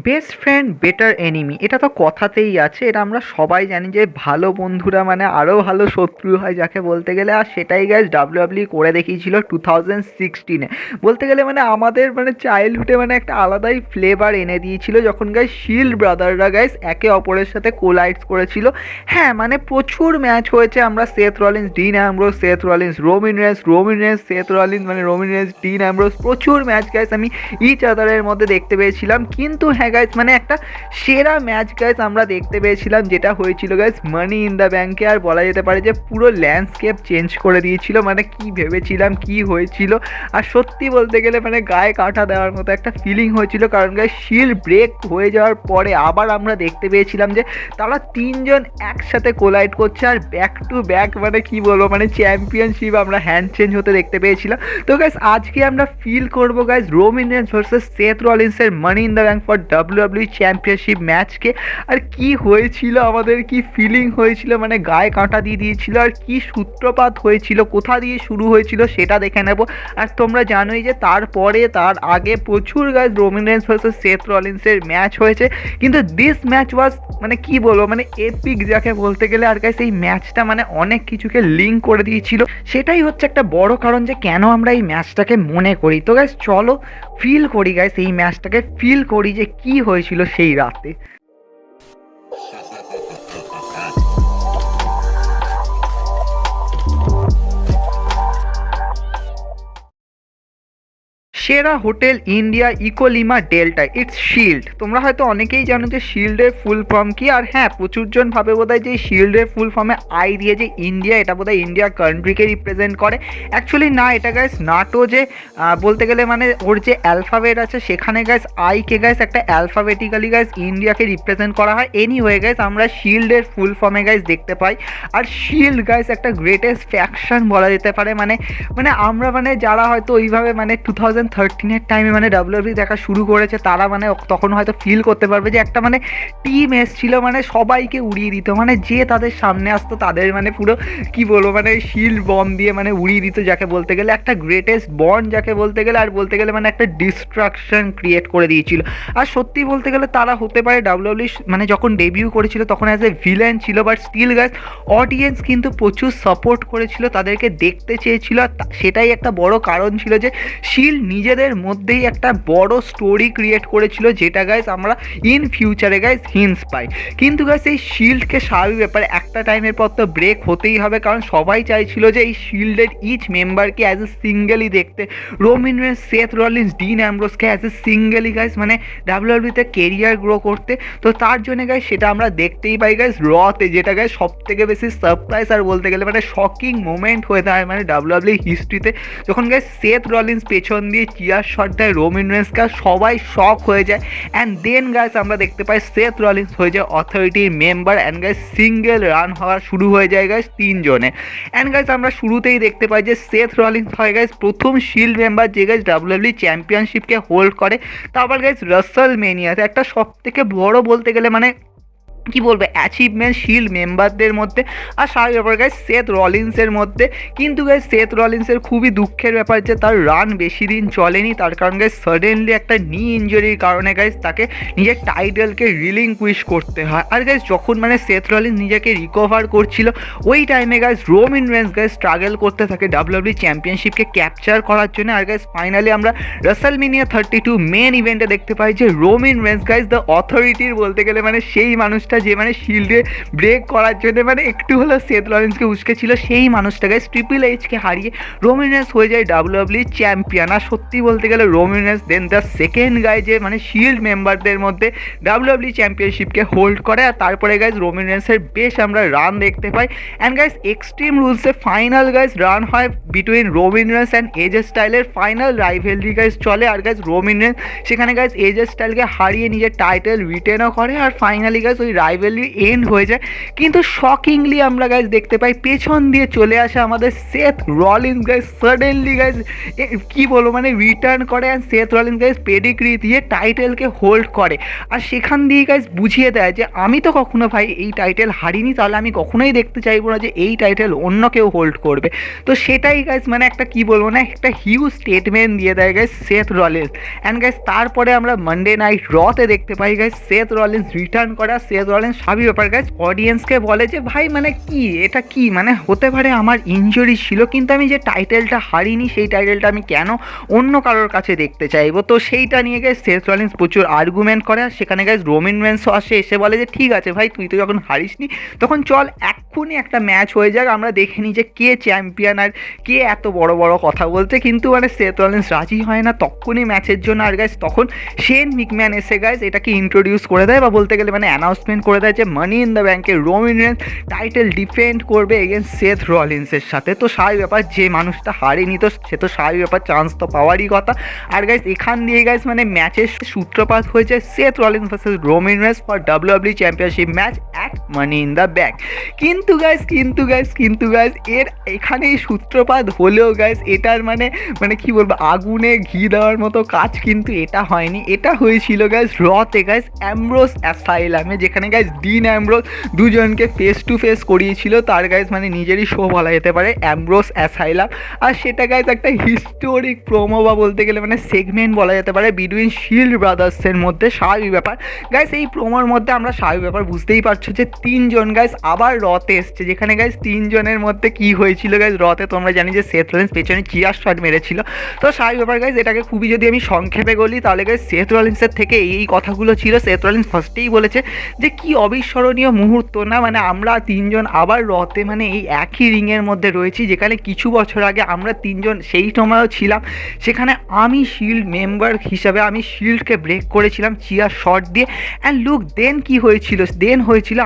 Best friend better enemy, এটা তো কথাতেই আছে। এটা আমরা সবাই জানি যে ভালো বন্ধুরা মানে আরও ভালো শত্রু হয় যাকে বলতে গেলে। আর সেটাই গাইজ ডাব্লিউডাব্লিউ করে দেখিয়েছিল 2016-এ। বলতে গেলে মানে আমাদের মানে চাইল্ডহুডে মানে একটা আলাদাই ফ্লেভার এনে দিয়েছিল যখন গাইজ শিল্ড ব্রাদাররা গাইজ একে অপরের সাথে কোলাইডস করেছিল। হ্যাঁ মানে প্রচুর ম্যাচ হয়েছে। আমরা Seth Rollins, Dean Ambrose, Seth Rollins, Roman Reigns, Seth Rollins মানে রোমিন রেন্স, ডিন অ্যামব্রোস, প্রচুর ম্যাচ গাইজ আমি ইচ আদারের মধ্যে দেখতে পেয়েছিলাম। কিন্তু হ্যাঁ গাইজ মানে একটা সেরা ম্যাচ গাইজ আমরা দেখতে পেয়েছিলাম যেটা হয়েছিল গাইজ মানি ইন দ্য ব্যাংকে। আর বলা যেতে পারে যে পুরো ল্যান্ডস্কেপ চেঞ্জ করে দিয়েছিল। মানে কি ভেবেছিলাম কি হয়েছিল, আর সত্যি বলতে গেলে মানে গায়ে কাঁটা দেওয়ার মতো একটা ফিলিং হয়েছিল। কারণ গাইজ শিল্ড ব্রেক হয়ে যাওয়ার পরে আবার আমরা দেখতে পেয়েছিলাম যে তারা তিনজন একসাথে কোলাইড করছে, আর ব্যাক টু ব্যাক মানে কি বলবো মানে চ্যাম্পিয়নশিপ আমরা হ্যান্ড চেঞ্জ হতে দেখতে পেয়েছিলাম। তো গাইজ আজকে আমরা ফিল করবো guys Roman Reigns versus Seth রলিন্সের money in the bank for WW championship ম্যাচকে। আর কি হয়েছিল, আমাদের কি ফিলিং হয়েছিল, মানে গায়ে কাঁটা দিয়ে দিয়েছিল, আর কি সূত্রপাত হয়েছিল, কোথা দিয়ে শুরু হয়েছিল সেটা দেখে নেব। আর তোমরা জানোই যে তার আগে প্রচুর guys Roman Reigns versus Seth রলিন্সের match হয়েছে, কিন্তু দিস ম্যাচ ওয়াজ মানে কি বলবো মানে এপিক যাকে বলতে গেলে। আর গাইজ এই ম্যাচটা মানে অনেক কিছুকে লিঙ্ক করে দিয়েছিল। সেটাই হচ্ছে একটা বড় কারণ যে কেন আমরা এই ম্যাচটাকে মনে করি। তো গাইজ চলো ফিল করি গাইজ এই ম্যাচটাকে, ফিল করি যে কি হয়েছিল সেই রাতে। Sierra hotel India echo lima delta, it's Shield. তোমরা হয়তো অনেকেই জানো যে শিল্ডের ফুল ফর্ম কি। আর হ্যাঁ প্রচুরজন ভাবে বোধহয় যে শিল্ডের ফুল ফর্মে আই দিয়ে যে ইন্ডিয়া, এটা বোধহয় ইন্ডিয়া কান্ট্রিকে রিপ্রেজেন্ট করে। অ্যাকচুয়ালি না, এটা গাইস নাটো যে বলতে গেলে মানে ওর যে অ্যালফাবেট আছে সেখানে গাইস আইকে গাইস একটা অ্যালফাবেটিক্যালি গাইস ইন্ডিয়াকে রিপ্রেজেন্ট করা হয়। এনিওয়ে গাইস আমরা শিল্ডের ফুল ফর্মে গাইস দেখতে পাই। আর শিল্ড গাইস একটা গ্রেটেস্ট ফ্যাকশন বলা যেতে পারে। মানে মানে আমরা মানে যারা হয়তো ওইভাবে মানে 2013-এর টাইমে মানে ডাব্লিউডাব্লিউ দেখা শুরু করেছে তারা মানে তখন হয়তো ফিল করতে পারবে যে একটা মানে টিম এসছিল মানে সবাইকে উড়িয়ে দিত। মানে যে তাদের সামনে আসতো তাদের মানে পুরো কি বলবো মানে শিল্ড বম দিয়ে মানে উড়িয়ে দিত যাকে বলতে গেলে। একটা গ্রেটেস্ট বন্ড যাকে বলতে গেলে, আর বলতে গেলে মানে একটা ডিস্ট্রাকশন ক্রিয়েট করে দিয়েছিল। আর সত্যি বলতে গেলে তারা হতে পারে ডাব্লিউডাব্লিউ মানে যখন ডেবিউ করেছিল তখন অ্যাজ এ ভিলেন ছিল, বাট স্টিল গাইস অডিয়েন্স কিন্তু প্রচুর সাপোর্ট করেছিল, তাদেরকে দেখতে চেয়েছিল। আর সেটাই একটা বড় কারণ ছিল যে শিল্ড নিজেদের মধ্যেই একটা বড় স্টোরি ক্রিয়েট করেছিল, যেটা গাইস আমরা ইন ফিউচারে গাইস হিন্টস পাই। কিন্তু গাইস এই শিল্ডকে স্বাভাবিক ব্যাপারে একটা টাইমের পর তো ব্রেক হতেই হবে, কারণ সবাই চাইছিল যে এই শিল্ডের ইচ মেম্বারকে অ্যাজ এ সিঙ্গেলই দেখতে। Roman Reigns, Seth Rollins, Dean অ্যামব্রোসকে অ্যাজ এ সিঙ্গেলই গাইস মানে ডাব্লিউডাব্লিউতে কেরিয়ার গ্রো করতে। তো তার জন্য গাইস সেটা আমরা দেখতেই পাই গাইস রতে, যেটা গাইস সব থেকে বেশি সারপ্রাইজ আর বলতে গেলে মানে শকিং মোমেন্ট হয়ে থাকে মানে ডাব্লিউডাব্লিউ হিস্ট্রিতে। যখন গাইস সেথ রলিন্স পেছন দিয়ে চিয়ার শট দেয় রোমিন রেন্সকে, সবাই শক হয়ে যায়। অ্যান্ড দেন গাইস আমরা দেখতে পাই সেথ রলিন্স হয়ে যায় অথরিটির member, and guys single run হওয়া শুরু হয়ে যায় গাইস তিনজনে। অ্যান্ড গাইস আমরা শুরুতেই দেখতে পাই যে সেথ রলিন্স হয় গাইস প্রথম শিল্ড মেম্বার যে গাইস ডাব্লিউডাব্লিউ চ্যাম্পিয়নশিপকে হোল্ড করে। তারপর গাইস রাসেল মেনিয়াতে একটা সব থেকে বড় বলতে গেলে মানে কি বলবো অ্যাচিভমেন্ট শিল্ড মেম্বারদের মধ্যে। আর স্বাভাবিক ব্যাপার গাইস সেথ রলিন্সের মধ্যে। কিন্তু গাইস সেথ রলিন্সের খুবই দুঃখের ব্যাপার যে তার রান বেশি দিন চলেনি, তার কারণ গাইস সাডেনলি একটা নি ইঞ্জুরির কারণে গাইস তাকে নিজের টাইটেলকে রিলিংকুইশ করতে হয়। আর গাইস যখন মানে সেথ রলিন্স নিজেকে রিকভার করছিল ওই টাইমে guys Roman Reigns guys struggle করতে থাকে ডাব্লিউডাব্লিউ চ্যাম্পিয়নশিপকে ক্যাপচার করার জন্য। আর গাইস ফাইনালি আমরা রাসেলমেনিয়া 32 মেন ইভেন্টে দেখতে পাই যে রোমিন রেন্স গাইস দ্য অথরিটির বলতে গেলে মানে সেই মানুষটা যে মানে শিল্ডে ব্রেক করার জন্য মানে একটু হলো সেথ রলিন্সকে উস্কেছিল, সেই মানুষটা গাইস ট্রিপল এইচকে হারিয়ে রোমিন রেন্স হয়ে যায় ডাব্লিউডাব্লিউ চ্যাম্পিয়ন। আর সত্যি বলতে গেলে রোমিন রেন্স দেন দ্য সেকেন্ড গাই যে মানে শিল্ড মেম্বারদের মধ্যে ডাব্লিউডাব্লিউ চ্যাম্পিয়নশিপকে হোল্ড করে। আর তারপরে গাইস রোমিন রেন্সের বেশ আমরা রান দেখতে পাই। অ্যান্ড গাইস এক্সট্রিম রুলসে ফাইনাল গাইস রান হয় between Roman Reigns and AJ স্টাইলের ফাইনাল রাইভেলরি গাইস চলে। আর গাইস রোমিন রেন্স সেখানে গাইস এজে স্টাইলকে হারিয়ে নিজের টাইটেল রিটেনও করে। আর ফাইনালি গাইস ওই রাইভেলরি এন্ড হয়ে যায়, কিন্তু শকিংলি আমরা গাইজ দেখতে পাই পেছন দিয়ে চলে আসে আমাদের Seth Rollins guys. Suddenly guys কী বলবো মানে রিটার্ন করে, and Seth Rollins guys pedigree দিয়ে টাইটেলকে হোল্ড করে, আর সেখান দিয়ে গাইজ বুঝিয়ে দেয় যে আমি তো কখনো ভাই এই টাইটেল হারিনি, তাহলে আমি কখনোই দেখতে চাইবো না যে এই টাইটেল অন্য কেউ হোল্ড করবে। তো সেটাই গাইজ মানে একটা কী বলবো না একটা হিউজ স্টেটমেন্ট দিয়ে দেয় guys Seth Rollins. And guys তারপরে আমরা মানডে নাইট রতে দেখতে পাই গাইজ সেথ রলিন্স রিটার্ন করা। সেথ রলিন্স স্বাভাবিক ব্যাপার গাইজ অডিয়েন্সকে বলে যে ভাই মানে কি এটা কি মানে হতে পারে আমার ইনজুরি ছিল, কিন্তু আমি যে টাইটেলটা হারিনি সেই টাইটেলটা আমি কেন অন্য কারোর কাছে দেখতে চাইবো। তো সেইটা নিয়ে গাইজ সেথ রলিন্স প্রচুর আর্গুমেন্ট করে, আর সেখানে গাইজ রোমান রেন্সও আসে, এসে বলে যে ঠিক আছে ভাই তুই তো যখন হারিসনি তখন চল এক্ষুনি একটা ম্যাচ হয়ে যাক, আমরা দেখে নিই যে কে চ্যাম্পিয়ন আর কে এত বড় বড় কথা বলছে। কিন্তু মানে সেথ রলিন্স রাজি হয় না তখনই ম্যাচের জন্য, আর গাইজ তখন শেন মিকম্যান এসে গাইজ এটাকে ইন্ট্রোডিউস করে দেয় বা বলতে গেলে মানে অ্যানাউন্সমেন্ট করে দেয় যে মানি ইন দ্য ব্যাংকে রোমান রেন্স টাইটেল ডিফেন্ড করবে এগেনস্ট সেথ রলিন্সের সাথে। তো স্বাভাবিক ব্যাপার যে মানুষটা হারেনি তো সে তো স্বাভাবিক ব্যাপার চান্স তো পাওয়ারই কথা। আর গাইজ এখান দিয়ে গাইজ মানে ম্যাচের সূত্রপাত হয়েছে Seth Rollins versus Roman Reigns for WW championship match at money in the bank. কিন্তু গাইজ এর এখানেই সূত্রপাত হলেও গাইজ এটার মানে কি বলবো আগুনে ঘি দেওয়ার মতো কাজ কিন্তু এটা হয়নি। এটা হয়েছিল গাইজ রতে গাইজ অ্যামব্রোস অ্যাসাইলামে, যেখানে গাইজ ডিন অ্যামব্রোস দুজনকে ফেস টু ফেস করিয়েছিল তার গাইজ মানে নিজেরই শো বলা যেতে পারে অ্যামব্রোস অ্যাসাইলাম। আর সেটা গাইজ একটা হিস্টোরিক প্রোমো বা বলতে গেলে মানে সেগমেন্ট বলা যেতে পারে বিটুইন শিল্ড ব্রাদার্সের মধ্যে। স্বাভাবিক ব্যাপার গাইজ এই প্রোমোর মধ্যে আমরা স্বাভাবিক ব্যাপার বুঝতেই পারছো যে তিনজন গাইজ আবার রতে এসছে, যেখানে গাইজ তিনজনের মধ্যে কি হয়েছিল গাইজ রতে তোমরা জানি যে সেথ রলিন্স পেছনে চিয়ার শট মেরেছিল। তো স্বাভাবিক ব্যাপার গাইজ এটাকে খুবই যদি আমি সংক্ষেপে বলি তাহলে গাইজ সেথ রলিন্সের থেকে এই কথাগুলো ছিল। সেথ রলিন্স ফার্স্টেই বলেছে যে কি অবিস্মরণীয় মুহূর্ত না, মানে আমরা তিনজন আবার রতে মানে এই একই রিংয়ের মধ্যে রয়েছি, যেখানে কিছু বছর আগে আমরা তিনজন সেই সময়ও ছিলাম, সেখানে আমি শিল্ড মেম্বার হিসাবে আমি শিল্ডকে ব্রেক করেছিলাম চিয়ার শট দিয়ে। অ্যান্ড লুক দেন কি হয়েছিল,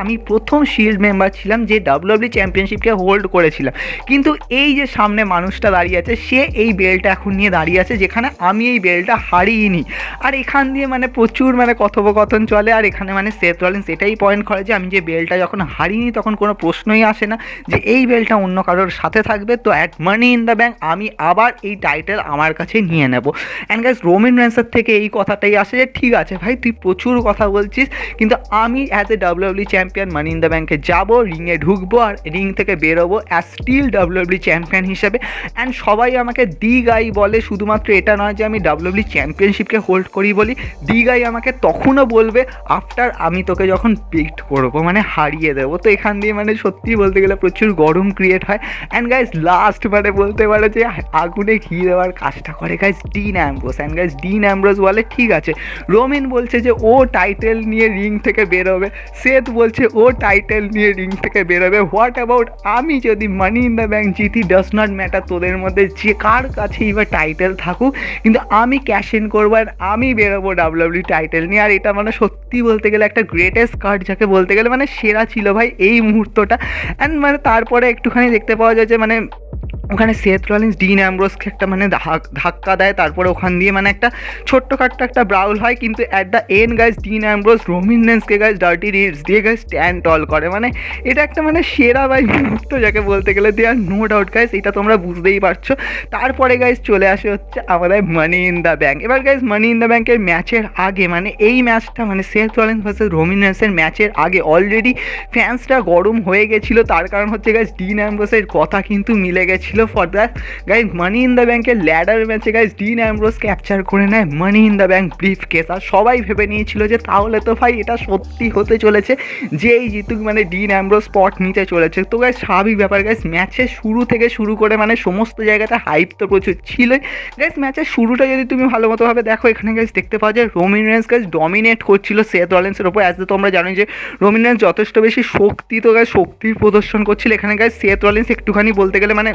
আমি প্রথম শিল্ড মেম্বার ছিলাম যে ডাব্লিউডাব্লিউ চ্যাম্পিয়নশিপকে হোল্ড করেছিলাম, কিন্তু এই যে সামনে মানুষটা দাঁড়িয়ে আছে সে এই বেল্টটা এখন নিয়ে দাঁড়িয়ে আছে, যেখানে আমি এই বেল্টটা হারিয়েনি। আর এখান দিয়ে মানে প্রচুর মানে কথোপকথন চলে, আর এখানে মানে সেথ রলিন্স এটাই পয়েন্ট করে যে আমি যে বেল্টটা যখন হারিনি তখন কোনো প্রশ্নই আসে না যে এই বেল্টটা অন্য কারোর সাথে থাকবে। তো at money in the bank আমি আবার এই টাইটেল আমার কাছে নিয়ে নেব। অ্যান্ড গাইজ রোমান রেন্সের থেকে এই কথাটাই আসে যে ঠিক আছে ভাই তুই প্রচুর কথা বলছিস, কিন্তু আমি as a WWE champion money in the ব্যাংকে যাবো, রিংয়ে ঢুকবো আর রিং থেকে বেরোবো অ্যাজ স্টিল ডাব্লিউডাব্লিউ চ্যাম্পিয়ন হিসেবে। অ্যান্ড সবাই আমাকে দি গাই বলে, শুধুমাত্র এটা নয় যে আমি ডাব্লিউডাব্লিউ চ্যাম্পিয়নশিপকে হোল্ড করি বলি, দি গাই আমাকে তখনও বলবে আফটার আমি তোকে যখন বিট করবো মানে হারিয়ে দেবো। তো এখান দিয়ে মানে সত্যি বলতে গেলে প্রচুর গরম ক্রিয়েট হয়। অ্যান্ড গাইজ লাস্ট মানে বলতে পারে যে আগুনে ঘি দেওয়ার কাজটা করে guys Dean Ambrose. And guys Dean Ambrose বলে ঠিক আছে, রোমিন বলছে যে ও টাইটেল নিয়ে রিং থেকে বেরোবে, সেথ বলছে ও টাইটেল নিয়ে রিং থেকে বেরোবে, হোয়াট অ্যাবাউট আমি যদি মানি ইন দ্য ব্যাংক জিতি ডাজ নট ম্যাটার, তোদের মধ্যে যে কার কাছেই বা টাইটেল থাকুক, কিন্তু আমি ক্যাশ ইন করবো আর আমি বেরোবো ডাব্লিউডাব্লিউ টাইটেল নিয়ে। আর এটা মানে সত্যি বলতে গেলে একটা গ্রেটেস্ট কার্ড যাকে বলতে গেলে মানে সেরা ছিল ভাই এই মুহূর্তটা। অ্যান্ড মানে তারপরে একটুখানি দেখতে পাওয়া যায় যে মানে ওখানে সেথ রলিন্স ডিন অ্যামব্রোসকে একটা মানে ধাক্কা দেয়, তারপরে ওখান দিয়ে মানে একটা ছোট্টখাট্ট একটা ব্রাউল হয়, কিন্তু at the end guys Dean Ambrose Roman রেন্সকে গাইজ ডার্টি রিডস দিয়ে গাইজ স্ট্যান্ড টল করে। মানে এটা একটা মানে সেরা ভাই মুহূর্ত যাকে বলতে গেলে দে আর নো ডাউট গাইজ, এটা তোমরা বুঝতেই পারছো। তারপরে গাইজ চলে আসে হচ্ছে আমাদের মানি ইন দ্য ব্যাংক। এবার গাইজ মানি ইন দ্য ব্যাংকের ম্যাচের আগে মানে এই ম্যাচটা মানে সেথ রলিন্স ভার্সেস রোমান রেন্সের ম্যাচের আগে অলরেডি ফ্যান্সরা গরম হয়ে গেছিলো, তার কারণ হচ্ছে গাইজ ডিন অ্যামব্রোসের কথা কিন্তু মিলে গেছিলো। For that guys money in the ব্যাংকের ল্যাডার ম্যাচে গাইজ ডিন অ্যামব্রোস ক্যাপচার করে নেয় money in the bank briefcase. আর সবাই ভেবে নিয়েছিল যে তাহলে তো ভাই এটা সত্যি হতে চলেছে যে এই জিতুক মানে ডিন অ্যামব্রোস স্পট নিতে চলেছে। তো গাইজ স্বাভাবিক ব্যাপার গাইজ ম্যাচের শুরু থেকে শুরু করে মানে সমস্ত জায়গাতে হাইপ তো প্রচুর ছিলই। গাইজ ম্যাচের শুরুটা যদি তুমি ভালো মতোভাবে দেখো, এখানে গাইজ দেখতে পাওয়া যায় রোমান রেন্স গাইজ ডমিনেট করছিল সেথ রলিন্সের ওপর। অ্যাজ তোমরা জানো যে রোমান রেন্স যথেষ্ট বেশি শক্তি তো গাইজ শক্তির প্রদর্শন করছিল, এখানে গাইজ সেথ রলিন্স একটুখানি বলতে গেলে মানে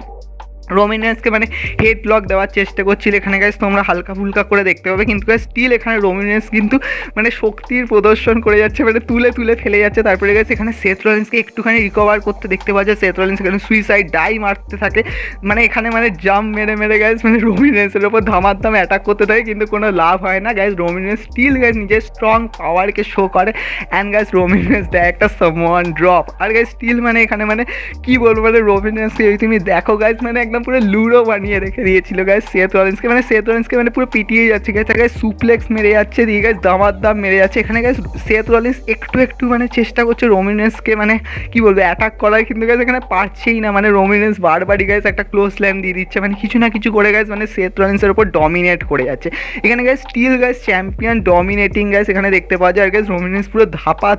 রোমিনেন্সকে মানে হেড ব্লক দেওয়ার চেষ্টা করছিল এখানে গাইস, তোমরা হালকা ফুলকা করে দেখতে পাবে, কিন্তু গাইস স্টিল এখানে রোমিনেন্স কিন্তু মানে শক্তির প্রদর্শন করে যাচ্ছে, মানে তুলে তুলে ফেলে যাচ্ছে। তারপরে গাইস এখানে সেথ রলিন্সকে একটুখানি রিকভার করতে দেখতে পাওয়া যায়, সেথ রলিন্স এখানে সুইসাইড ডাই মারতে থাকে, মানে এখানে মানে জাম্প মেরে মেরে গাইস মানে রোমিনেন্সের ওপর ধামার অ্যাটাক করতে থাকে, কিন্তু কোনো লাভ হয় না গাইস। রোমিনেন্স স্টিল গাইস নিজের স্ট্রং পাওয়ারকে শো করে অ্যান্ড গাইস রোমিনেন্স দেয় একটা সামওয়ান ড্রপ। আর গাইস স্টিল মানে এখানে মানে কি বলবো, মানে রোমিনেন্সকে তুমি দেখো গাইস মানে একদম পুরো লুডো বানিয়ে রেখে দিয়েছিল গাইস সেথ রলিন্সকে, মানে সেথ রলিন্সকে মানে পুরো পিটিয়ে যাচ্ছে গাইস, গাইস সুপ্লেক্স মেরে যাচ্ছে, দিয়ে গাইস দাম মেরে যাচ্ছে। এখানে গাইস সেথ রলিন্স একটু মানে চেষ্টা করছে রোমিনেন্সকে মানে কি বলবো অ্যাটাক করার, কিন্তু গাইস এখানে পারছেই না, মানে রোমিনেন্স বারবারই গাইস একটা ক্লোজ ল্যাম দিয়ে দিচ্ছে, মানে কিছু না কিছু করে গাইস মানে সেথ রলিন্সের উপর ডমিনেট করে যাচ্ছে। এখানে guys still guys champion dominating guys এখানে দেখতে পাওয়া যায়। আর গাইস রোমিনেন্স পুরো ধাপা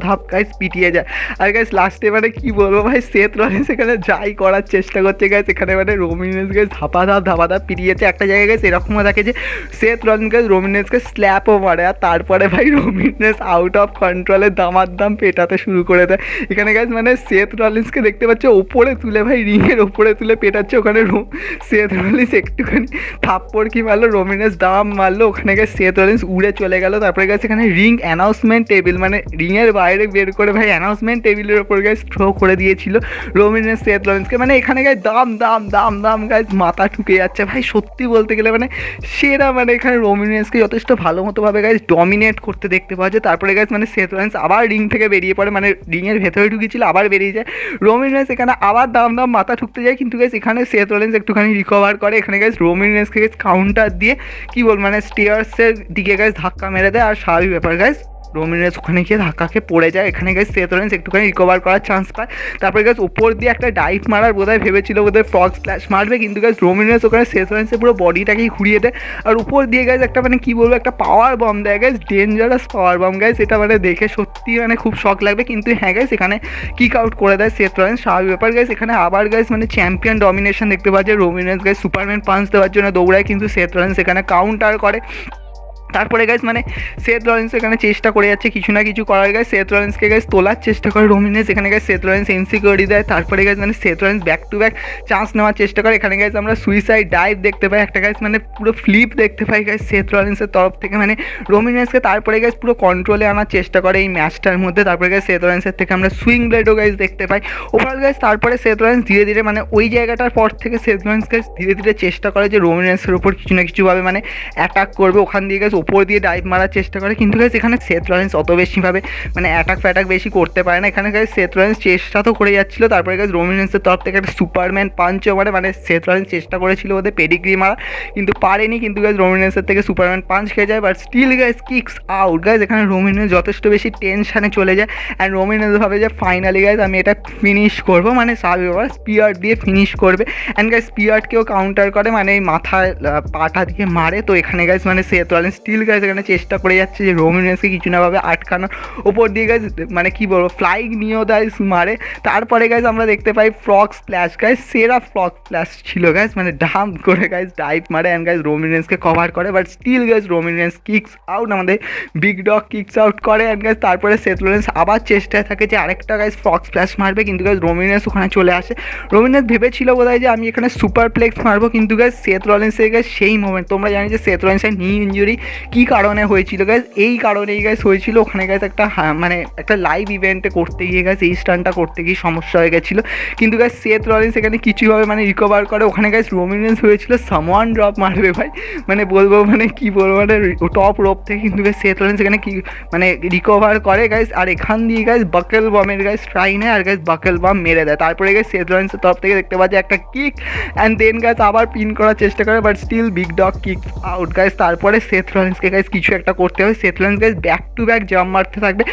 ধাপ গাইস পিটিয়ে যায়। আর গাইস লাস্টে মানে কি বলবো ভাই, সেথ রলিন্স এখানে যাই করার চেষ্টা করছে গাইস, এখানে মানে রোমিনেন্স গাইস ধাপা ধাপ পিটিয়েছে। একটা জায়গায় গাইস এরকমও থাকে যে সেথ রলিন্স গাইস রোমিনেন্সকে স্ল্যাপও মারে, আর তারপরে ভাই রোমিনেন্স আউট অফ কন্ট্রোলে দাম পেটাতে শুরু করে দেয়। এখানে গাইস মানে সেথ রলিন্সকে দেখতে পাচ্ছে ওপরে তুলে ভাই রিংয়ের ওপরে তুলে পেটাচ্ছে, ওখানে সেথ রলিন্স একটুখানি থাপ্পড় কি মারলো, রোমিনেন্স দাম মারলো, ওখানে গাইস সেথ রলিন্স উড়ে চলে গেল। তারপরে গাইস এখানে রিং অ্যানাউন্সমেন্ট টেবিল মানে রিংয়ের বাইরে বের করে ভাই অ্যানাউন্সমেন্ট টেবিলের ওপর গাইস থ্রো করে দিয়েছিল রোমিনেন্স সেথ রলিন্সকে, মানে এখানে গাইস দাম গাইস মাথা ঠুকে যাচ্ছে ভাই। সত্যি বলতে গেলে মানে সেরা, মানে এখানে রোমিনেন্সকে যথেষ্ট ভালো মতোভাবে গাইস ডমিনেট করতে দেখতে পাওয়া যায়। তারপরে গাইস মানে সেথ রলিন্স আবার রিং থেকে বেরিয়ে পড়ে, মানে রিংয়ের ভেতরে ঢুকেছিল আবার বেরিয়ে যায়। রোমিনেন্স এখানে আবার দাম মাথা ঠুকতে যায়, কিন্তু গাইস এখানে সেথ রলিন্স একটুখানি রিকভার করে। এখানে গাইস রোমিনেন্সকে গাইস কাউন্টার দিয়ে কি বল মানে স্টেয়ার্সের দিকে গাইস ধাক্কা মেরে দেয়, আর স্বাভাবিক ব্যাপার গাইস রোমিনেন্স ওখানে গিয়ে ধাক্কাকে পড়ে যায়। এখানে গাইস সেথ রলিন্স একটুখানি রিকভার করার চান্স পায়। তারপরে গাইস উপর দিয়ে একটা ডাইভ মারার বোধহয় ভেবেছিল, বোধহয় ফ্রগ স্প্ল্যাশ মারবে, কিন্তু গাইস রোমিনেন্স ওখানে সেথ রলিন্সের পুরো বডিটাকেই ঘুরিয়ে দেয়, আর উপর দিয়ে গাইস একটা মানে কি বলবো একটা পাওয়ার বম দেয় গাইস, ডেঞ্জারাস পাওয়ার বম গাইস। এটা মানে দেখে সত্যি মানে খুব শক লাগবে, কিন্তু হ্যাঁ গাইস এখানে কিক আউট করে দেয় সেথ রলিন্স, স্বাভাবিক ব্যাপার গাইস। এখানে আবার গাইস মানে চ্যাম্পিয়ন ডমিনেশন দেখতে পাওয়া যায়, রোমিনেন্স গাইস সুপারম্যান পাঞ্চ দেওয়ার জন্য দৌড়ায়, কিন্তু সেথ রলিন্স এখানে কাউন্টার করে। তারপরে গাইস মানে সেথ রলিন্স এখানে চেষ্টা করে যাচ্ছে কিছু না কিছু করার, গাইস সেথ রলিন্সকে গাইস তোলার চেষ্টা করে রোমিনেন্স, এখানে গাইস সেথ রলিন্স ইনসিকিউরিটি দেয়। তারপরে গাইস মানে Seth Rollins back to back chance নেওয়ার চেষ্টা করে। এখানে গাইস আমরা সুইসাইড ডাইভ দেখতে পাই, একটা গাইস মানে পুরো ফ্লিপ দেখতে পাই গাইস সেথ রলিন্সের তরফ থেকে, মানে রোমিনেন্সকে তারপরে গাইস পুরো কন্ট্রোলে আনার চেষ্টা করে এই ম্যাচটার মধ্যে। তারপরে গাইস সেথ রলিন্সের থেকে আমরা সুইং ব্লেডও গাইস দেখতে পাই ওভারঅল গাইস। তারপরে সেথ রলিন্স ধীরে ধীরে মানে ওই জায়গাটার পর থেকে সেথ রলিন্স গাইস ধীরে ধীরে চেষ্টা করে যে রোমিনেন্সের উপর কিছু না কিছুভাবে মানে অ্যাটাক করবে, ওখান দিয়ে গাইস ওপর দিয়ে ডাইভ মারার চেষ্টা করে, কিন্তু গাইস এখানে সেথ রলিন্স অত বেশিভাবে মানে অ্যাটাক বেশি করতে পারে না। এখানে গাইস সেথ রলিন্স চেষ্টা তো করে যাচ্ছিল, তারপরে গাইস রোমিনেন্সের তরফ থেকে একটা সুপারম্যান পাঞ্চও মানে সেথ রলিন্স চেষ্টা করেছিল ওদের পেডিগ্রি মারা, কিন্তু পারেনি, কিন্তু গাইস রোমিনেন্সের থেকে সুপারম্যান পাঞ্চ খেয়ে যায়, but still guys kicks out guys. এখানে রোমিনেন্স যথেষ্ট বেশি টেনশানে চলে যায়, অ্যান্ড রোমিনেন্স ভাবে যে ফাইনালি গাইস আমি এটা ফিনিশ করবো, মানে স্বাভাবিক স্পিয়ার দিয়ে ফিনিশ করবে, অ্যান্ড গাইস স্পিয়ারকেও কাউন্টার করে, মানে এই মাথায় পাটা দিয়ে মারে। তো এখানে গাইস মানে সেথ রলিন্স স্টিল গাইস এখানে চেষ্টা করে যাচ্ছে যে রোমিনেন্সকে কিছু নাভাবে আটকানোর, ওপর দিয়ে গাইস মানে কি বলবো ফ্লাইং নিও দাইস মারে। তারপরে গাইস আমরা দেখতে পাই ফ্রগ স্প্ল্যাশ গাইস, সেরা ফ্রগ স্প্ল্যাশ ছিল গাইস, মানে ডাম করে গাইস ডাইভ মারে অ্যান্ড গাইস রোমিনেন্সকে কভার করে, but still guys Roman Reigns kicks out, আমাদের বিগ ডগ কিক্স আউট করে। অ্যান্ড গাইস তারপরে সেথ রলিন্স আবার চেষ্টায় থাকে যে আরেকটা গাইস ফ্রগ স্প্ল্যাশ মারবে, কিন্তু গাইস রোমিনেন্স ওখানে চলে আসে। রোমিনেন্স ভেবেছিল বোধহয় যে আমি এখানে সুপার প্লেক্স মারবো, কিন্তু গাইস সেথ রলিন্সের গাইস সেই মোমেন্ট তোমরা জানি যে সেথ রলিন্সের নি ইঞ্জুরি কী কারণে হয়েছিল গাইস, এই কারণেই গাইস হয়েছিল ওখানে গাইস একটা মানে একটা লাইভ ইভেন্টে করতে গিয়ে গাইস এই স্টানটা করতে গিয়ে সমস্যা হয়ে গেছিলো, কিন্তু গাইস সেথ রলিন্স এখানে কিছুভাবে মানে রিকভার করে। ওখানে গাইস রোমিনেন্স হয়েছিল সামওয়ান ড্রপ মারবে ভাই, মানে বলবো মানে কি বলবো মানে টপ রোপ থেকে, কিন্তু গাইস সেথ রলিন্স এখানে কি মানে রিকভার করে গাইস, আর এখান দিয়ে গাইস বাকেল বমের গাইস ট্রাই নেয়, আর গাইস বাকেল বম মেরে দেয়। তারপরে গাইস সেথ রলিন্সের তরফ থেকে দেখতে পাচ্ছে একটা কিক, অ্যান্ড দেন গাইস আবার পিন করার চেষ্টা করে, but still big dog kick out guys. তারপরে সেথ রলিন্সকে গাইস কিছু একটা করতে হবে, Seth Rollins guys back to back jump মারতে থাকবে,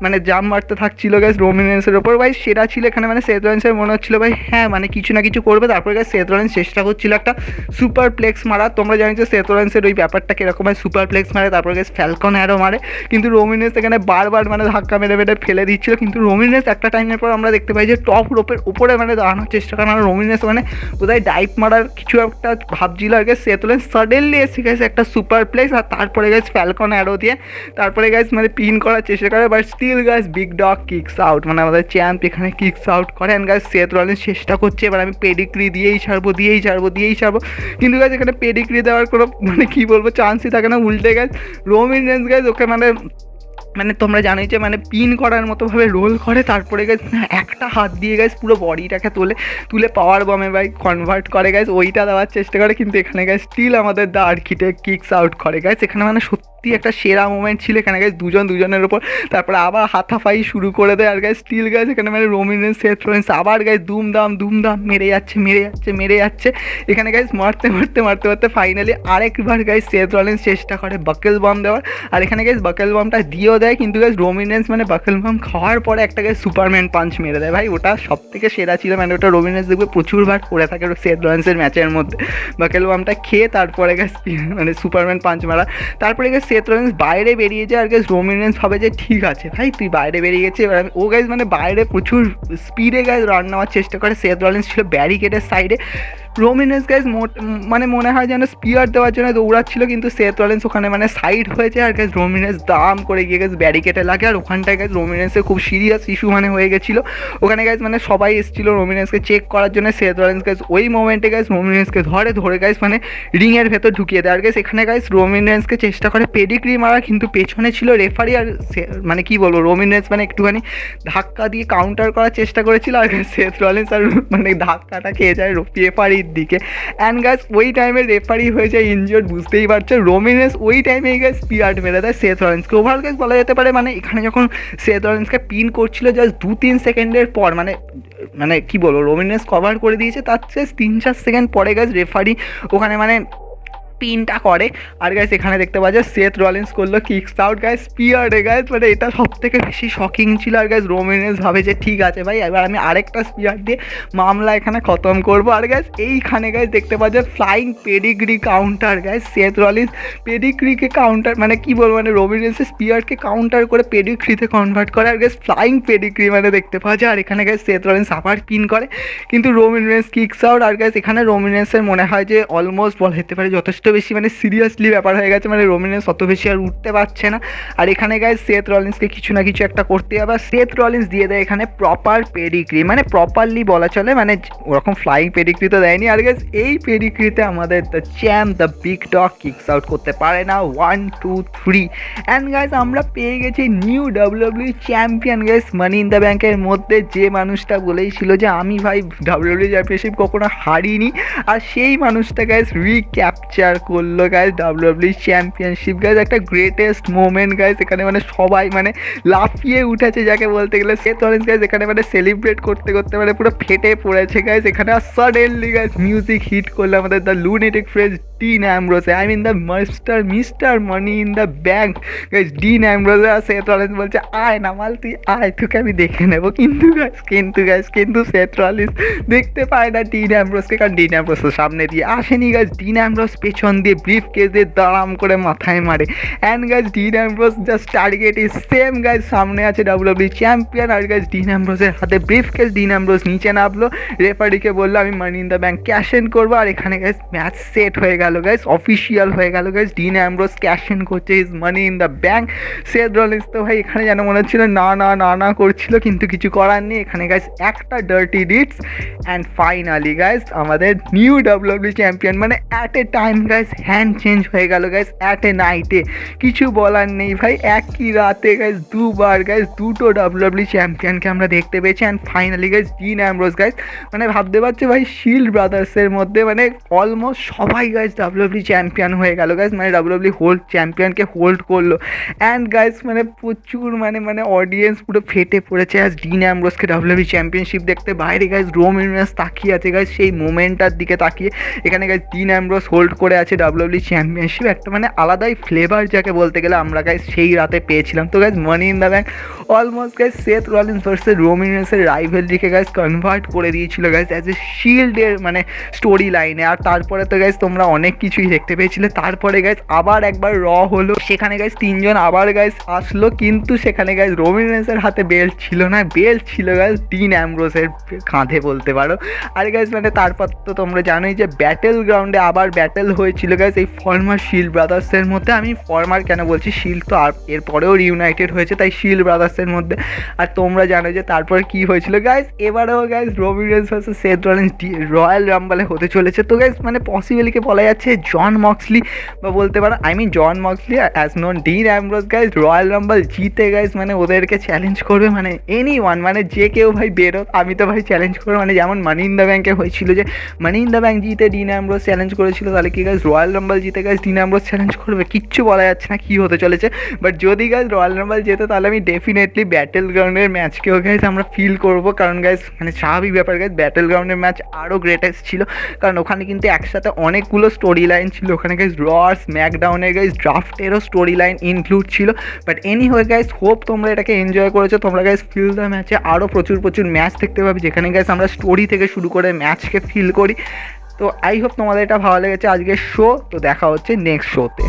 মানে জাম্প মারতে থাকছিল গাইস রোমিনেন্সের ওপর ভাই, সেটা ছিল এখানে মানে সেথ রলিন্সের মনে হচ্ছিল ভাই হ্যাঁ মানে কিছু না কিছু করবে। তারপরে গাইস সেথ রলিন্স চেষ্টা করছিল একটা সুপার প্লেক্স মারা, তোমরা জানো যে সেথ রলিন্সের ওই ব্যাপারটা কীরকম হয়, সুপার প্লেক্স মারে, তারপরে গাইস ফ্যালকন অ্যারো মারে, কিন্তু রোমিনেন্স এখানে বারবার মানে ধাক্কা মেরে মেরে ফেলে দিচ্ছিল, কিন্তু রোমিনেন্স একটা টাইমের পর আমরা দেখতে পাই যে টপ রোপের উপরে মানে দাঁড়ানোর চেষ্টা করে, মানে রোমিনেন্স মানে বোধহয় ডাইভ মারার কিছু একটা ভাবছিল, আর গাইস সেথ রলিন্স সাডেনলি এসে গেছে একটা সুপার প্লেক্স, আর তারপরে গাইস ফ্যালকন অ্যারো দিয়ে তারপরে গাইস মানে পিন করার চেষ্টা করে, but still guys big dog kicks out, মানে আমাদের চ্যাম্প এখানে কিকস আউট করে। অ্যান্ড গাইস সেথ রলিন্স চেষ্টা করছে, এবার আমি পেডিগ্রি দিয়েই ছাড়বো কিন্তু গাইস এখানে পেডিগ্রি দেওয়ার কোনো মানে কী বলবো চান্সই থাকে না। উল্টে guys Roman Reigns guys okay মানে তোমরা জানোই যে মানে পিন করার মতোভাবে রোল করে, তারপরে গাইস একটা হাত দিয়ে গাইস পুরো বডিটাকে তুলে পাওয়ার বমে ভাই কনভার্ট করে গাইস, ওইটা দেওয়ার চেষ্টা করে। কিন্তু এখানে গাইস স্টিল আমাদের দ্য আর্কিটেক্ট কিকস আউট করে গাইস। এখানে মানে সত্যি একটা সেরা মোমেন্ট ছিল এখানে গাইস, দুজনের ওপর তারপরে আবার হাতাফাই শুরু করে দেয়। আর গাইস স্টিল গাইস এখানে মানে রোমিন রেন্স সেথ রলিন্স আবার গাইস দুমদাম মেরে যাচ্ছে। এখানে গাইস মারতে ফাইনালি আরেকবার গাইস সেথ রলিন্স চেষ্টা করে বাকেল বম দেওয়ার, আর এখানে গাইস বাকেল বমটা দিয়েও দেয়। কিন্তু গাইস রোমিন রেন্স মানে বাকেল বম খাওয়ার পরে একটা গাইস সুপারম্যান পাঞ্চ মেরে দেয় ভাই, ওটা সব থেকে সেরা ছিল। মানে ওটা রোমিন রেন্স দেখবে প্রচুরবার করে থাকে সেথ রলিন্সের ম্যাচের মধ্যে, বাকেল বমটা খেয়ে তারপরে গাইস মানে সুপারম্যান পাঞ্চ মারা। তারপরে গাইস সেথ রলিন্স বাইরে বেরিয়ে যায়, আর গাইস রোমিন রেন্স ভাবে যে ঠিক আছে ভাই তুই বাইরে বেরিয়ে গেছে, এবার ও গাইস মানে বাইরে প্রচুর স্পিডে গাইস রান নেওয়ার চেষ্টা করে। সেথ রলিন্স ছিল ব্যারিকেডের সাইডে, রোমিন রেন্স গাইস মানে মনে হয় যেন স্পিয়ার দেওয়ার জন্য দৌড়াচ্ছিল, কিন্তু সেথ রলিন্স ওখানে মানে সাইড হয়ে যায়। আর গাইস রোমিন রেন্স দাম করে গিয়ে গাইস ব্যারিকেডে লাগে, আর ওখানটায় গাইস রোমিন রেন্সের খুব সিরিয়াস ইস্যু মানে হয়ে গেছিলো। ওখানে গাইস মানে সবাই এসেছিলো রোমিন রেন্সকে চেক করার জন্য। সেথ রলিন্স গাইস ওই মোমেন্টে গাইস রোমিন রেন্সকে ধরে গাইস মানে রিংয়ের ভেতর ঢুকিয়ে দেয়। আর গাইস এখানে গাইস রোমিন রেন্সকে চেষ্টা করে পেডিগ্রি মারা, কিন্তু পেছনে ছিল রেফারি। আর মানে কি বলবো রোমিন রেন্স মানে একটুখানি ধাক্কা দিয়ে কাউন্টার করার চেষ্টা করেছিল, আর গাইস সেথ রলিন্স আর মানে ধাক্কাটা খেয়ে যায় রেফারির দিকে। অ্যান্ড গাইস ওই টাইমে রেফারি হয়ে যায় ইনজিওর্ড, বুঝতেই পারছো। রোমিন রেন্স ওই টাইমেই গাইস স্পিয়ার মেরে দেয় সেথ রলিন্সকে। ওভারঅল গাইস বলা যেতে পারে মানে এখানে যখন সেথ রলিন্সকে পিন করছিল জাস্ট 2-3 সেকেন্ডের পর মানে কি বলবো রোমিন রেন্স কভার করে দিয়েছে, তার চেয়ে 3-4 সেকেন্ড পরে গাইস রেফারি ওখানে মানে পিনটা করে। আর গাইস এখানে দেখতে পাওয়া যায় সেথ রলিন্স করলো কিকস আউট গাইস স্পিয়ারে গাইস, মানে এটা সব থেকে বেশি শকিং ছিল। আর গাইস রোমিন রেন্স ভাবে যে ঠিক আছে ভাই এবার আমি আরেকটা স্পিয়ার দিয়ে মামলা এখানে খতম করবো। আর গাইস এইখানে গাইস দেখতে পাওয়া যায় flying pedigree counter guys, Seth Rollins পেডিগ্রিকে কাউন্টার মানে কি বলবো মানে রোমিন রেন্সের স্পিয়ারকে কাউন্টার করে পেডিগ্রিতে কনভার্ট করে। আর গাইস ফ্লাইং পেডিগ্রি মানে দেখতে পাওয়া যায়। আর এখানে গাইস সেথ রলিন্স আবার পিন করে, কিন্তু রোমিন রেন্স কিকস আউট। আর গাইস এখানে রোমিন রেন্সের মনে হয় যে অলমোস্ট বলা যেতে পারে যথেষ্ট বেশি মানে সিরিয়াসলি ব্যাপার হয়ে গেছে, মানে রোমিন রেন্স অত বেশি আর উঠতে পারছে না। আর এখানে গাইস সেথ রলিন্সকে কিছু না কিছু একটা করতে হবে। সেথ রলিন্স দিয়ে দেয় এখানে প্রপার পেডিগ্রি, মানে প্রপারলি বলা চলে, মানে ওরকম ফ্লাইং পেডিগ্রি তো দেয়নি। আর গাইস এই পেডিগ্রিতে আমাদের the champ the big dog kicks out করতে পারে না 1, 2, 3। অ্যান্ড গাইস আমরা পেয়ে গেছি new WWE champion guys money in the ব্যাংকের মধ্যে, যে মানুষটা বলেইছিল যে আমি ভাই ডাব্লিউডাব্লিউ চ্যাম্পিয়নশিপ কখনো হারিনি, আর সেই মানুষটা গাইস রিক্যাপচার করলো গাইস ডাব্লিউডাব্লিউ চ্যাম্পিয়নশিপ গাইস। একটা গ্রেটেস্ট মোমেন্ট গাইস, এখানে মানে সবাই মানে লাফিয়ে উঠেছে যাকে বলতে গেলে। সেথ রলিন্স গাইস এখানে মানে সেলিব্রেট করতে মানে পুরো ফেটে পড়েছে গাইস। এখানে আর সাডেনলি গাইস মিউজিক হিট করলো আমাদের the lunatic fringe Dean Ambrose, I mean the Mister Money in the Bank guys dean Ambrose. আর সেথ রলিন্স বলছে আয় নামাল তুই আয়, তোকে আমি দেখে নেবো। কিন্তু সেথ রলিন্স দেখতে পায় না ডিন অ্যামব্রোসকে, কারণ ডিন অ্যামব্রোস সামনে দিয়ে আসেনি গাইস। ডিন অ্যামব্রোস পেছন দিয়ে ব্রিফ কেস দিয়ে দাঁড়াম করে মাথায় মারে। And guys dean Ambrose just target is same guys, সামনে আছে ডাব্লিউডাব্লিউ চ্যাম্পিয়ন। আর গাইস ডিন অ্যামব্রোসের হাতে ব্রিফ কেস, ডিন অ্যামব্রোস নিচে নামলো, রেফারিকে বললো আমি money in the bank cash in করবো। আর এখানে গাইস ম্যাচ সেট হয়ে গেল গাইস, অফিসিয়াল হয়ে গেল guys, dean Ambrose cash in করছে is money in the bank. Seth Rollins তো ভাই এখানে যেন মনে হচ্ছিল না করছিল, কিন্তু কিছু করার নেই। এখানে গাইস একটা ডার্টি ডিটস অ্যান্ড ফাইনালি গাইস আমাদের নিউ ডাব্লিউডাব্লিউ চ্যাম্পিয়ন মানে at a time guys hand change হয়ে গেল গাইস, অ্যাট এ নাইটে কিছু বলার নেই ভাই, একই রাতে গাইস দুবার গাইস দুটো ডাব্লিউডাব্লিউ চ্যাম্পিয়নকে আমরা দেখতে পেয়েছি। And finally guys dean Ambrose guys মানে ভাবতে পারছো ভাই শিল্ড ব্রাদার্সের মধ্যে মানে অলমোস্ট সবাই গাইস ডাব্লিউডাব্লিউ চ্যাম্পিয়ন হয়ে গেল গাইস, মানে ডাব্লিউডাব্লিউ চ্যাম্পিয়নকে হোল্ড করলো। অ্যান্ড গাইস মানে প্রচুর মানে অডিয়েন্স পুরো ফেটে পড়েছে অ্যাজ ডিন অ্যামব্রোসকে ডাব্লিউডাব্লিউ চ্যাম্পিয়নশিপ দেখতে। বাইরে গাইস রোমিন রেন্স তাকিয়ে আছে গাইস সেই মোমেন্টটার দিকে তাকিয়ে। এখানে গাইস ডিন অ্যামব্রোস হোল্ড করে আছে ডাব্লিউডাব্লিউ চ্যাম্পিয়নশিপ, একটা মানে আলাদাই ফ্লেভার যাকে বলতে গেলে আমরা গাইস সেই রাতে পেয়েছিলাম। তো guys money in the bank almost guys Seth Rollins versus Roman রেন্সের রাইভেলরিকে গাইস কনভার্ট করে দিয়েছিল গাইস অ্যাজ এ শিল্ডের মানে স্টোরি লাইনে। আর তারপরে তো গাইস তোমরা অনেক কিছুই দেখতে পেয়েছিলে। তারপরে গাইস আবার একবার হলো, সেখানে গাইস 3 জন আবার গাইস আসলো, কিন্তু সেখানে গাইস রোমিন রেন্সের হাতে বেল্ট ছিল না, বেল্ট ছিল গাইস ডিন অ্যামব্রোসের কাঁধে বলতে পারো। আর গাইস মানে তারপর তো তোমরা জানোই যে ব্যাটেল গ্রাউন্ডে আবার ব্যাটেল হয়েছে হয়েছিল গাইস এই ফর্মার শিল্ড ব্রাদার্সের মধ্যে। আমি ফর্মার কেন বলছি, শিল্ড তো আর এরপরেও রিউনাইটেড হয়েছে, তাই শিল্ড ব্রাদার্সের মধ্যে। আর তোমরা জানো যে তারপর কি হয়েছিল গাইস, এবারেও গাইস রবি Reigns versus Seth Rollins Royal রাম্বলে হতে চলেছে। তো গাইস মানে পসিবলিকে বলা যাচ্ছে জন মক্সলি বা বলতে পারো Jon Moxley as known Dean Ambrose guys Royal Rumble জিতে গাইস মানে ওদেরকে চ্যালেঞ্জ করবে, মানে এনি ওয়ান, মানে যে কেউ ভাই বেরো, আমি তো ভাই চ্যালেঞ্জ করবো। মানে যেমন মানি ইন দ্য ব্যাঙ্কে হয়েছিল যে মানি ইন দ্য ব্যাঙ্ক জিতে ডিন অ্যামব্রোস চ্যালেঞ্জ করেছিল, তাহলে কি গাইস রয়্যাল রাম্বল জিতে গাইস ডিন অ্যামব্রোস চ্যালেঞ্জ করবে? কিচ্ছু বলা যাচ্ছে না কী হতে চলেছে। বাট যদি গাইস রয়্যাল রাম্বল যেতে তাহলে আমি ডেফিনেটলি ব্যাটেল গ্রাউন্ডের ম্যাচকেও গাইস আমরা ফিল করবো, কারণ গাইস মানে স্বাভাবিক ব্যাপার গাইস ব্যাটেল গ্রাউন্ডের ম্যাচ আরও গ্রেটেস্ট ছিল, কারণ ওখানে কিন্তু একসাথে অনেকগুলো স্টোরি লাইন ছিল। ওখানে গাইস র স্ম্যাকডাউনের গাইস ড্রাফটেরও স্টোরি লাইন ইনক্লুড ছিল। বাট এনি হয়ে গাইস হোপ তোমরা এটাকে এনজয় করেছো। তোমরা গাইস ফিল দ্য ম্যাচে আরও প্রচুর ম্যাচ দেখতে পাবে, যেখানে গাইস আমরা স্টোরি থেকে শুরু করে ম্যাচকে ফিল করি। তো আই হোপ তোমাদের এটা ভালো লেগেছে আজকের শো। তো দেখা হচ্ছে নেক্সট শোতে।